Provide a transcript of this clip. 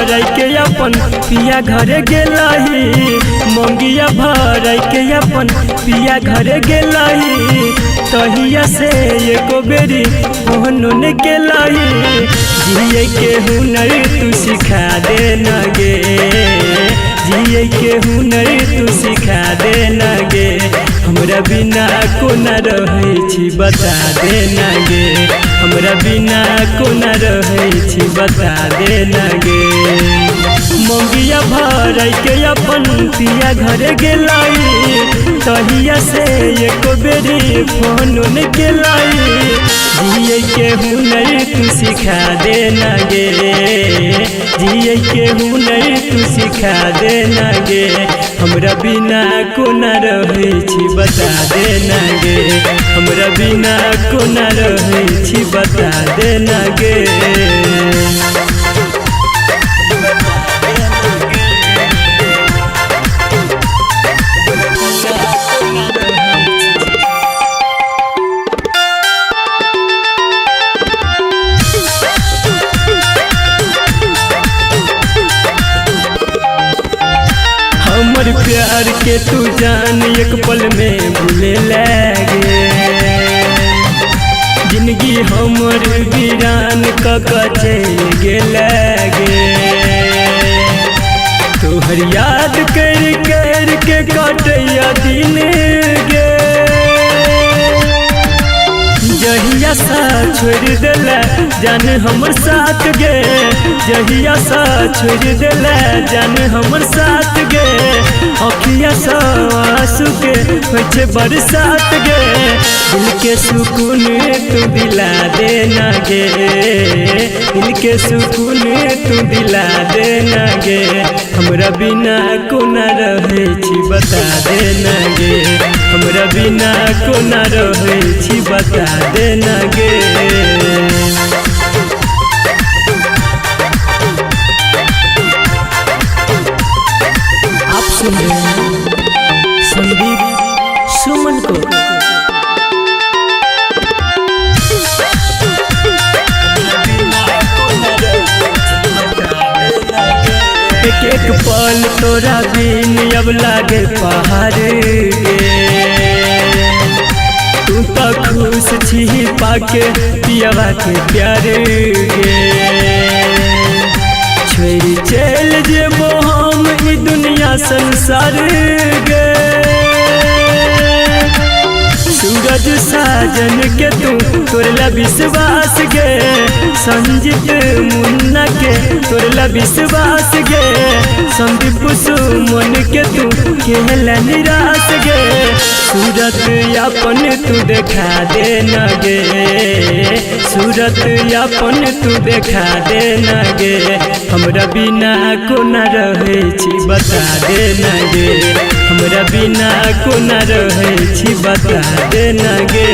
भर के अपन पिया घरे गेलही मंगिया भर के अपन पिया घरे गेलही तहिया से एको बेरी फोनो ने केलही जिए के हुनर तू सिखा दे न गे जिए के हुनर तू सिखा दे न गे हमरा बिना कोना रहै छी बता दे न गे हमरा बिना कोना रहै छी बता दे न गे मंगिया भर के अपन पिया घरे गेलही तहिया से एको बेरी फोन ने केलही जिए के हुनर तू सिखा दे न गे जिए के हुनर तू सिखा दे न गे हमरा बिना कोना रहै छी बता दे न गे हमरा बिना कोना रहै छी बता दे न गे हमर प्यार के तू जान एक पल में भूले लगे जिंदगी हमर वीरान कका चल गेलगे तोहर याद कर कर के कटैया दिन गे जहिया सा छोड़ देला जान हमर साथ गे जहिया सा छोड़ देला जान हमर साथ गे अखिया सा आंसू के होछे बरसात गे दिल के सुकून तू दिला दे न गे दिल के सुकून तू दिला दे न गे हमरा बिना कोना रहै छी बता दे न गे हमरा बिना कोना रहै छी बता दे न गे आप सुन रहे हैं संदीप सुमन को एक एक पल तोरा बिन अब लागे पहाड़ गे तू तो खुश छी पाके पियावा के प्यार गे छोड़ी चल जेबो हम ई दुनिया संसार गे सूरज साजन के तू तोरला विश्वास गे संजीत मुन्ना के तोरला विश्वास गे संदीप सुमन के तू केला निराश गे सूरत यापन तू देखा दे न गे सूरत यापन तू देखा दे न गे हमरा बिना कोना रहै छी बता दे न गे हमरा बिना कोना रहै छी बता दे न गे।